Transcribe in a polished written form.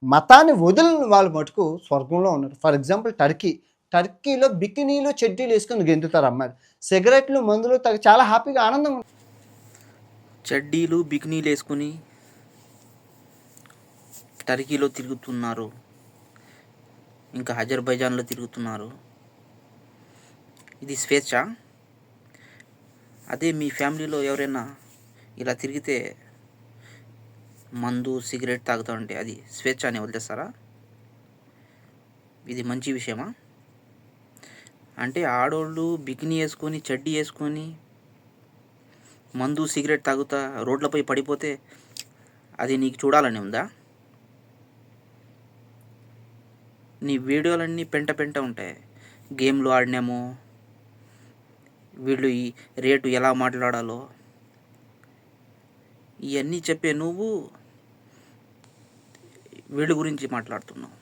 మతాన్ని వదిలిన వాళ్ళు మటుకు స్వర్గంలో ఉన్నారు. ఫర్ ఎగ్జాంపుల్ టర్కీలో బికినీలు, చెడ్డీలు యేసుకొని గెంతుతారు అమ్మాయిలు. సిగరెట్లు, మందులు తాగి చాలా హ్యాపీగా ఆనందంగా చెడ్డీలు బికినీలు వేసుకుని టర్కీలో తిరుగుతున్నారు, ఇంకా అజర్బైజాన్లో తిరుగుతున్నారు. ఇది స్వేచ్ఛ? అదే మీ ఫ్యామిలీలో ఎవరైనా ఇలా తిరిగితే మందు సిగరెట్ తాగుతా ఉంటే అది స్వేచ్ఛ అని వదిలేస్తారా? ఇది మంచి విషయమా? అంటే ఆడోళ్ళు బికినీ వేసుకొని చెడ్డీ వేసుకొని మందు సిగరెట్ తాగుతా రోడ్లపై పడిపోతే అది నీకు చూడాలని ఉందా? నీ వీడియోలన్నీ పెంట ఉంటాయి. గేమ్లు ఆడినాము, వీళ్ళు ఈ రేటు ఎలా మాట్లాడాలో ఇవన్నీ చెప్పే నువ్వు వీళ్ళ గురించి మాట్లాడుతున్నావు.